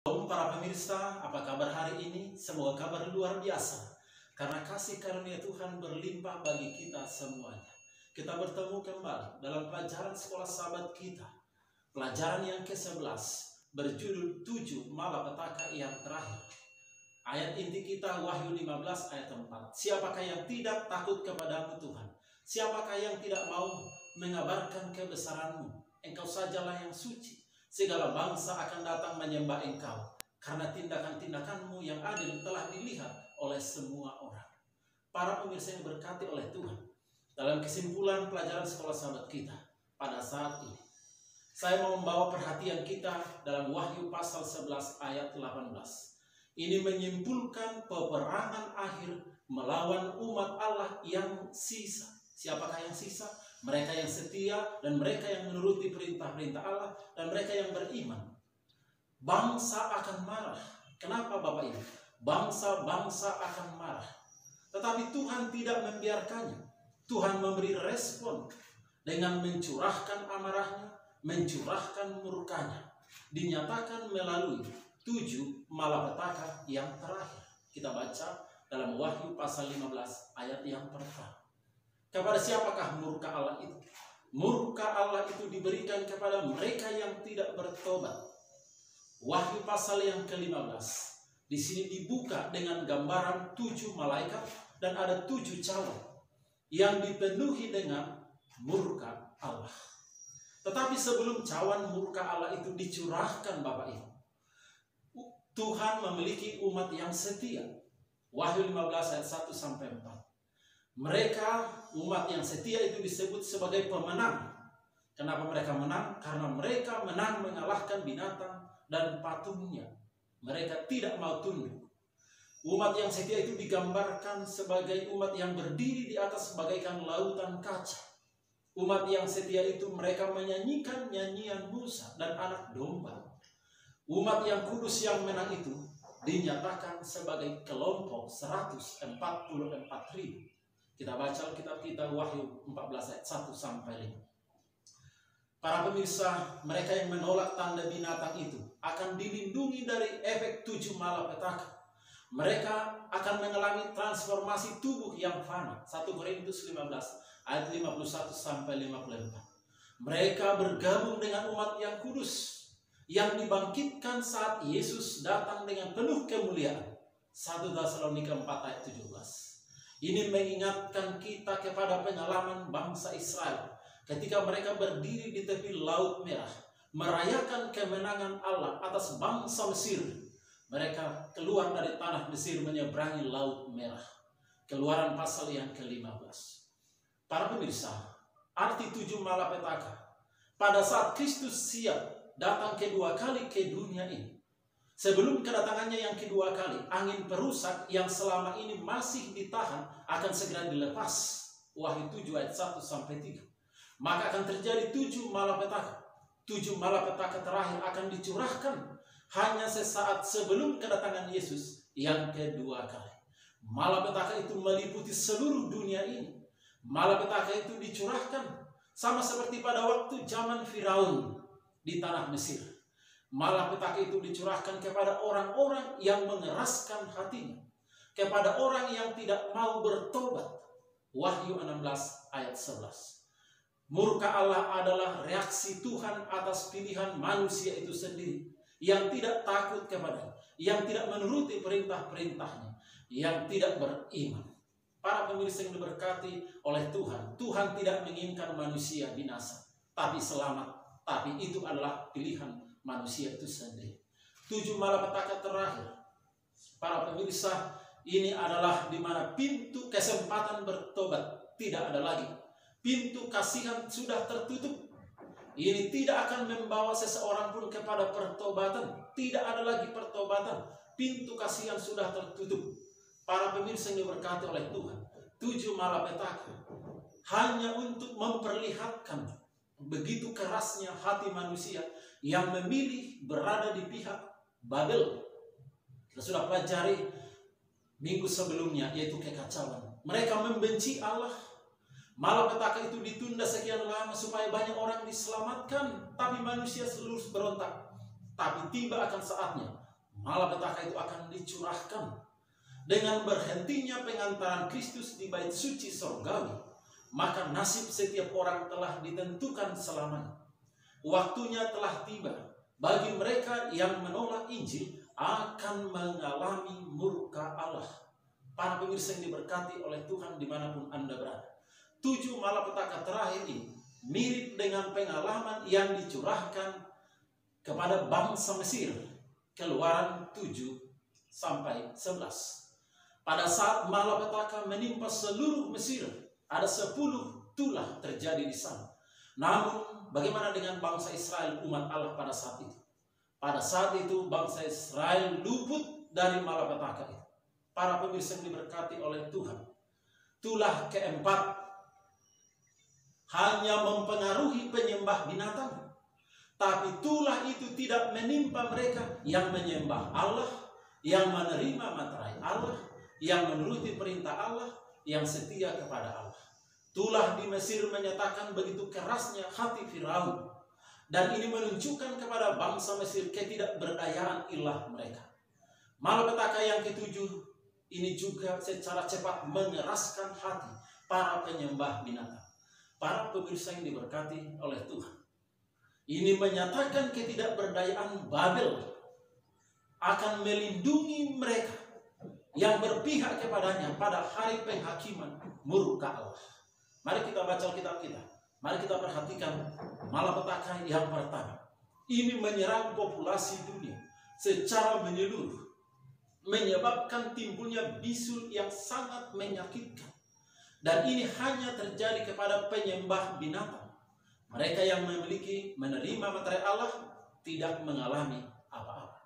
Para pemirsa, apa kabar hari ini? Semoga kabar luar biasa. Karena kasih karunia Tuhan berlimpah bagi kita semuanya. Kita bertemu kembali dalam pelajaran sekolah sahabat kita. Pelajaran yang ke-11 berjudul 7 Malapetaka yang terakhir. Ayat inti kita Wahyu 15 ayat 4. Siapakah yang tidak takut kepadamu Tuhan? Siapakah yang tidak mau mengabarkan kebesaranmu? Engkau sajalah yang suci. Segala bangsa akan datang menyembah engkau, karena tindakan-tindakanmu yang adil telah dilihat oleh semua orang. Para pemirsa yang diberkati oleh Tuhan, dalam kesimpulan pelajaran sekolah sahabat kita pada saat ini, saya mau membawa perhatian kita dalam Wahyu pasal 11 ayat 18. Ini menyimpulkan peperangan akhir melawan umat Allah yang sisa. Siapakah yang sisa? Mereka yang setia dan mereka yang menuruti perintah-perintah Allah dan mereka yang beriman. Bangsa akan marah. Kenapa Bapak Ibu? Bangsa-bangsa akan marah. Tetapi Tuhan tidak membiarkannya. Tuhan memberi respon dengan mencurahkan amarahnya, mencurahkan murkanya. Dinyatakan melalui 7 malapetaka yang terakhir. Kita baca dalam Wahyu pasal 15 ayat yang pertama. Kepada siapakah murka Allah itu? Murka Allah itu diberikan kepada mereka yang tidak bertobat. Wahyu pasal yang ke-15. Di sini dibuka dengan gambaran 7 malaikat dan ada 7 cawan yang dipenuhi dengan murka Allah. Tetapi sebelum cawan murka Allah itu dicurahkan Bapak Ibu, Tuhan memiliki umat yang setia. Wahyu 15 ayat 1 sampai 4. Mereka, umat yang setia itu disebut sebagai pemenang. Kenapa mereka menang? Karena mereka menang mengalahkan binatang dan patungnya. Mereka tidak mau tunduk. Umat yang setia itu digambarkan sebagai umat yang berdiri di atas bagaikan lautan kaca. Umat yang setia itu mereka menyanyikan nyanyian Musa dan anak domba. Umat yang kudus yang menang itu dinyatakan sebagai kelompok 144.000. Kita baca Alkitab kita Wahyu 14 ayat 1 sampai 5. Para pemirsa, mereka yang menolak tanda binatang itu akan dilindungi dari efek 7 malapetaka. Mereka akan mengalami transformasi tubuh yang fana. 1 Korintus 15 ayat 51 sampai 54. Mereka bergabung dengan umat yang kudus yang dibangkitkan saat Yesus datang dengan penuh kemuliaan. 1 Tesalonika 4 ayat 17. Ini mengingatkan kita kepada pengalaman bangsa Israel ketika mereka berdiri di tepi Laut Merah, merayakan kemenangan Allah atas bangsa Mesir. Mereka keluar dari tanah Mesir menyeberangi Laut Merah. Keluaran pasal yang ke-15. Para pemirsa, arti 7 malapetaka. Pada saat Kristus siap datang kedua kali ke dunia ini, sebelum kedatangannya yang kedua kali, angin perusak yang selama ini masih ditahan akan segera dilepas. Wahyu 7 ayat 1 sampai 3. Maka akan terjadi 7 malapetaka. 7 malapetaka terakhir akan dicurahkan hanya sesaat sebelum kedatangan Yesus yang kedua kali. Malapetaka itu meliputi seluruh dunia ini. Malapetaka itu dicurahkan sama seperti pada waktu zaman Firaun di tanah Mesir. Malapetaka itu dicurahkan kepada orang-orang yang mengeraskan hatinya, kepada orang yang tidak mau bertobat. Wahyu 16 ayat 11. Murka Allah adalah reaksi Tuhan atas pilihan manusia itu sendiri, yang tidak takut kepadanya, yang tidak menuruti perintah-perintahnya, yang tidak beriman. Para pemirsa yang diberkati oleh Tuhan, Tuhan tidak menginginkan manusia binasa, tapi selamat. Tapi itu adalah pilihan manusia itu sendiri. 7 malapetaka terakhir, para pemirsa, ini adalah di mana pintu kesempatan bertobat tidak ada lagi. Pintu kasihan sudah tertutup. Ini tidak akan membawa seseorang pun kepada pertobatan. Tidak ada lagi pertobatan. Pintu kasihan sudah tertutup. Para pemirsa yang diberkati oleh Tuhan, 7 malapetaka hanya untuk memperlihatkan begitu kerasnya hati manusia yang memilih berada di pihak Babel. Kita sudah pelajari minggu sebelumnya, yaitu kekacauan. Mereka membenci Allah. Malapetaka itu ditunda sekian lama supaya banyak orang diselamatkan, tapi manusia seluruh berontak. Tapi tiba akan saatnya malapetaka itu akan dicurahkan. Dengan berhentinya pengantaran Kristus di bait suci sorgawi, maka nasib setiap orang telah ditentukan selamanya. Waktunya telah tiba bagi mereka yang menolak Injil akan mengalami murka Allah. Para pemirsa yang diberkati oleh Tuhan dimanapun Anda berada, 7 malapetaka terakhir ini mirip dengan pengalaman yang dicurahkan kepada bangsa Mesir. Keluaran 7-11. Pada saat malapetaka menimpa seluruh Mesir, ada 10 tulah terjadi di sana. Namun bagaimana dengan bangsa Israel, umat Allah pada saat itu? Pada saat itu bangsa Israel luput dari malapetaka itu. Para pemirsa yang diberkati oleh Tuhan, tulah keempat hanya mempengaruhi penyembah binatang, tapi tulah itu tidak menimpa mereka yang menyembah Allah, yang menerima materai Allah, yang menuruti perintah Allah, yang setia kepada Allah. Tulah di Mesir menyatakan begitu kerasnya hati Firaun, dan ini menunjukkan kepada bangsa Mesir ketidakberdayaan ilah mereka. Malapetaka yang ketujuh ini juga secara cepat mengeraskan hati para penyembah binatang. Para pemirsa yang diberkati oleh Tuhan, ini menyatakan ketidakberdayaan Babel akan melindungi mereka yang berpihak kepadanya pada hari penghakiman murka Allah. Mari kita baca kitab kita. Mari kita perhatikan malapetaka yang pertama. Ini menyerang populasi dunia secara menyeluruh, menyebabkan timbulnya bisul yang sangat menyakitkan. Dan ini hanya terjadi kepada penyembah binatang. Mereka yang menerima materai Allah tidak mengalami apa-apa.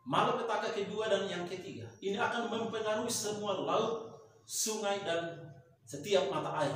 Malapetaka kedua dan yang ketiga, ini akan mempengaruhi semua laut, sungai, dan setiap mata air.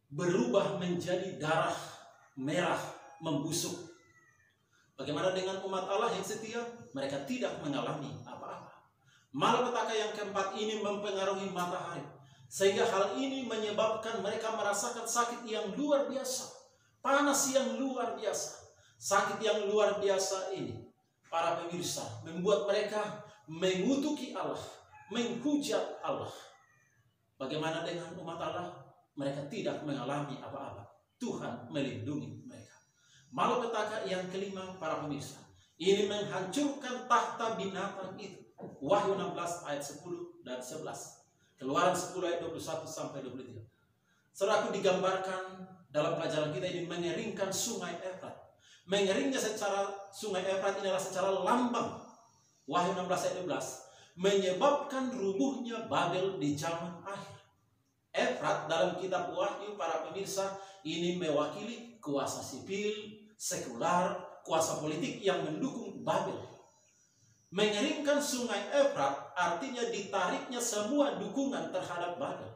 Berubah menjadi darah merah membusuk. Bagaimana dengan umat Allah yang setia? Mereka tidak mengalami apa-apa. Malapetaka yang keempat ini mempengaruhi matahari, sehingga hal ini menyebabkan mereka merasakan sakit yang luar biasa, panas yang luar biasa. Sakit yang luar biasa ini, para pemirsa, membuat mereka mengutuki Allah, menghujat Allah. Bagaimana dengan umat Allah? Mereka tidak mengalami apa-apa. Tuhan melindungi mereka. Malapetaka yang kelima, para pemirsa, ini menghancurkan tahta binatang itu. Wahyu 16 ayat 10 dan 11. Keluaran 10 ayat 21 sampai 23. Saudaraku, digambarkan dalam pelajaran kita ini mengeringkan sungai Efrat. Mengeringnya secara sungai Efrat inilah secara lambang. Wahyu 16 ayat 12 menyebabkan rubuhnya Babel di zaman akhir. Efrat dalam kitab Wahyu, para pemirsa, ini mewakili kuasa sipil, sekular, kuasa politik yang mendukung Babel. Mengeringkan sungai Efrat artinya ditariknya semua dukungan terhadap Babel.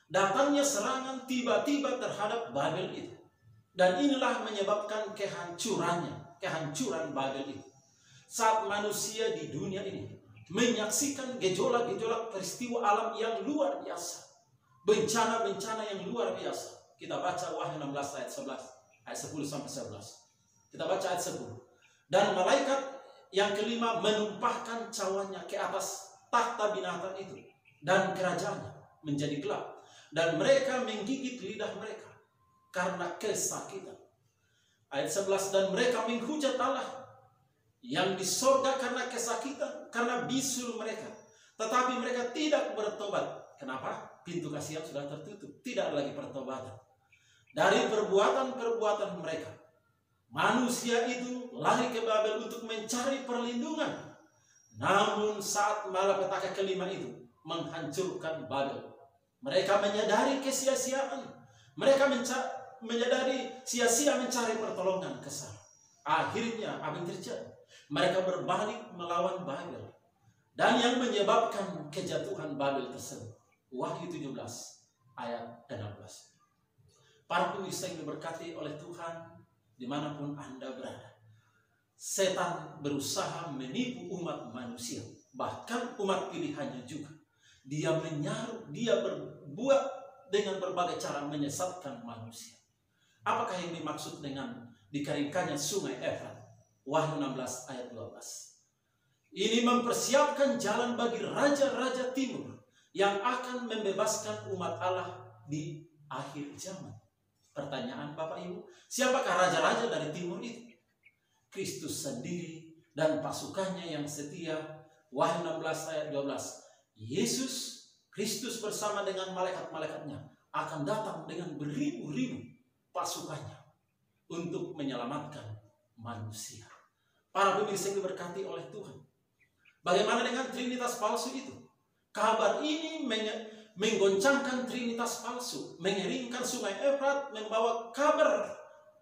Datangnya serangan tiba-tiba terhadap Babel itu. Dan inilah menyebabkan kehancuran Babel itu. Saat manusia di dunia ini menyaksikan gejolak-gejolak peristiwa alam yang luar biasa, bencana-bencana yang luar biasa. Kita baca Wahyu 16 ayat 11, ayat 10 sampai 11. Kita baca ayat 10. Dan malaikat yang kelima menumpahkan cawanya ke atas tahta binatang itu, dan kerajaannya menjadi gelap, dan mereka menggigit lidah mereka karena kesakitan. Ayat 11, dan mereka menghujat Allah yang di sorga karena kesakitan, karena bisul mereka. Tetapi mereka tidak bertobat. Kenapa? Pintu kasihan sudah tertutup. Tidak lagi pertobatan. Dari perbuatan-perbuatan mereka, manusia itu lari ke Babel untuk mencari perlindungan. Namun saat malapetaka kelima itu menghancurkan Babel, mereka menyadari kesia-siaan. Mereka menyadari sia-sia mencari pertolongan ke sana. Akhirnya apa yang terjadi? Mereka berbalik melawan Babel. Dan yang menyebabkan kejatuhan Babel tersebut, Wahyu 17 ayat 16. Para pemirsa yang diberkati oleh Tuhan, dimanapun Anda berada, setan berusaha menipu umat manusia, bahkan umat pilihannya juga. Dia menyaruh, dia berbuat dengan berbagai cara menyesatkan manusia. Apakah yang dimaksud dengan dikeringkannya sungai Efrat? Wahyu 16 ayat 12. Ini mempersiapkan jalan bagi raja-raja timur yang akan membebaskan umat Allah di akhir zaman. Pertanyaan Bapak Ibu, siapakah raja-raja dari timur itu? Kristus sendiri dan pasukannya yang setia. Wahyu 16 ayat 12. Yesus Kristus bersama dengan malaikat-malaikatnya akan datang dengan beribu-ribu pasukannya untuk menyelamatkan manusia. Para pemirsa yang diberkati oleh Tuhan, bagaimana dengan trinitas palsu itu? Kabar ini menggoncangkan trinitas palsu, mengeringkan sungai Efrat, membawa kabar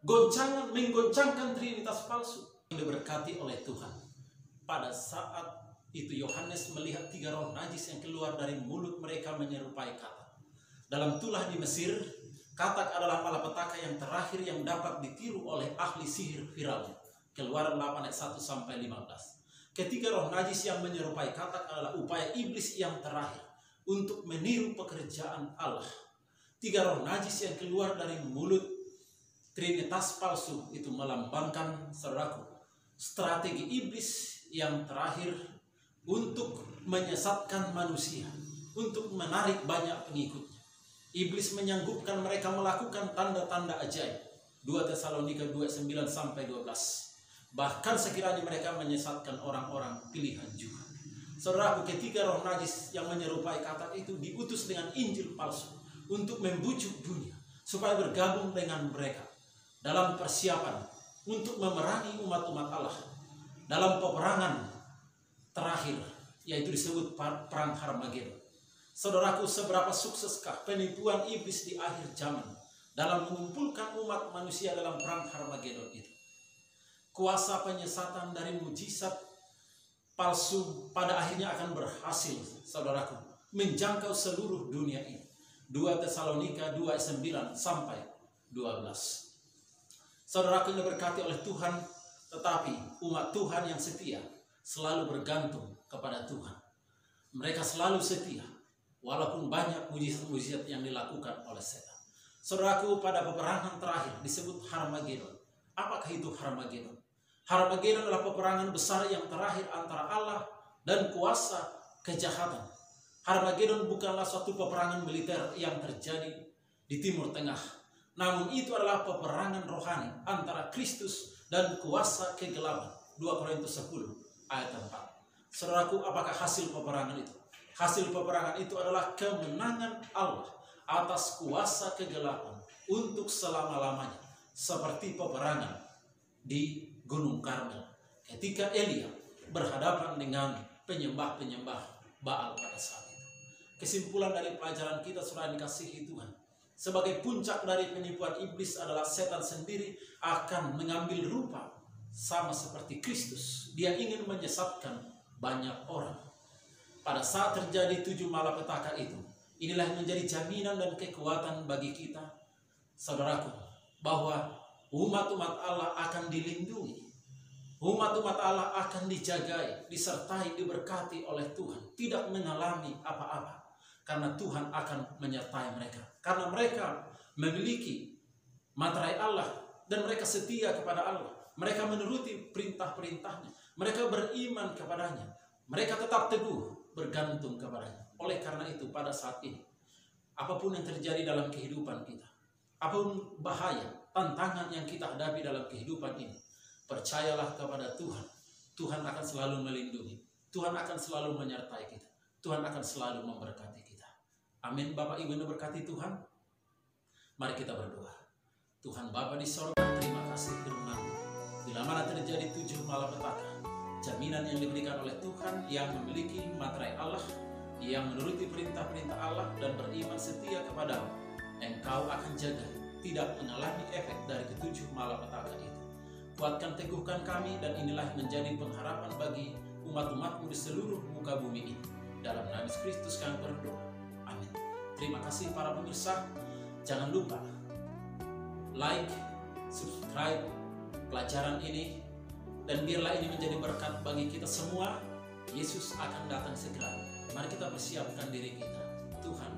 menggoncangkan trinitas palsu. Yang diberkati oleh Tuhan, pada saat itu Yohanes melihat 3 roh najis yang keluar dari mulut mereka menyerupai katak. Dalam tulah di Mesir, katak adalah malapetaka yang terakhir yang dapat ditiru oleh ahli sihir Firaun. Keluaran 8 ayat 1 sampai 15. Ketiga roh najis yang menyerupai katak adalah upaya iblis yang terakhir untuk meniru pekerjaan Allah. 3 roh najis yang keluar dari mulut trinitas palsu itu melambangkan, saudaraku, strategi iblis yang terakhir untuk menyesatkan manusia, untuk menarik banyak pengikutnya. Iblis menyanggupkan mereka melakukan tanda-tanda ajaib. 2 Tesalonika 2:9 sampai 12. Bahkan sekiranya mereka menyesatkan orang-orang pilihan juga. Saudaraku, ketiga roh najis yang menyerupai katak itu diutus dengan Injil palsu untuk membujuk dunia supaya bergabung dengan mereka dalam persiapan untuk memerangi umat-umat Allah dalam peperangan terakhir, yaitu disebut perang Harmagedon. Saudaraku, seberapa sukseskah penipuan iblis di akhir zaman dalam mengumpulkan umat manusia dalam perang Harmagedon itu? Kuasa penyesatan dari mujizat palsu pada akhirnya akan berhasil, saudaraku, menjangkau seluruh dunia ini. 2 Tesalonika 2:9 sampai 12. Saudaraku yang diberkati oleh Tuhan, tetapi umat Tuhan yang setia selalu bergantung kepada Tuhan. Mereka selalu setia, walaupun banyak mujizat-mujizat yang dilakukan oleh setan. Saudaraku, pada peperangan terakhir disebut Harmagedon. Apakah itu Harmagedon? Harmagedon adalah peperangan besar yang terakhir antara Allah dan kuasa kejahatan. Harmagedon bukanlah suatu peperangan militer yang terjadi di Timur Tengah, namun itu adalah peperangan rohani antara Kristus dan kuasa kegelapan. 2 Korintus 10 ayat 4. Saudaraku, apakah hasil peperangan itu? Hasil peperangan itu adalah kemenangan Allah atas kuasa kegelapan untuk selama-lamanya, seperti peperangan di Gunung Karmel ketika Elia berhadapan dengan penyembah-penyembah Baal pada saat itu. Kesimpulan dari pelajaran kita, saudara dikasihi Tuhan, sebagai puncak dari penipuan iblis adalah setan sendiri akan mengambil rupa sama seperti Kristus. Dia ingin menyesatkan banyak orang. Pada saat terjadi 7 malapetaka itu, inilah yang menjadi jaminan dan kekuatan bagi kita, saudaraku, bahwa umat-umat Allah akan dilindungi. Umat-umat Allah akan dijagai, disertai, diberkati oleh Tuhan. Tidak mengalami apa-apa, karena Tuhan akan menyertai mereka. Karena mereka memiliki materai Allah dan mereka setia kepada Allah. Mereka menuruti perintah-perintahnya. Mereka beriman kepadanya. Mereka tetap teguh bergantung kepadanya. Oleh karena itu, pada saat ini, apapun yang terjadi dalam kehidupan kita, apapun bahaya, tantangan yang kita hadapi dalam kehidupan ini, percayalah kepada Tuhan. Tuhan akan selalu melindungi. Tuhan akan selalu menyertai kita. Tuhan akan selalu memberkati kita. Amin. Bapak Ibu yang diberkati Tuhan, mari kita berdoa. Tuhan Bapa di sorga, terima kasih firman-Mu. Bila mana terjadi 7 malapetaka, jaminan yang diberikan oleh Tuhan yang memiliki materai Allah, yang menuruti perintah-perintah Allah dan beriman setia kepada-Mu, Engkau akan jaga, tidak mengalami efek dari ke-7 malapetaka itu. Kuatkan, teguhkan kami, dan inilah menjadi pengharapan bagi umat-umat-Mu di seluruh muka bumi ini. Dalam nama Kristus kami berdoa. Amin. Terima kasih para pemirsa. Jangan lupa like, subscribe pelajaran ini, dan biarlah ini menjadi berkat bagi kita semua. Yesus akan datang segera. Mari kita persiapkan diri kita. Tuhan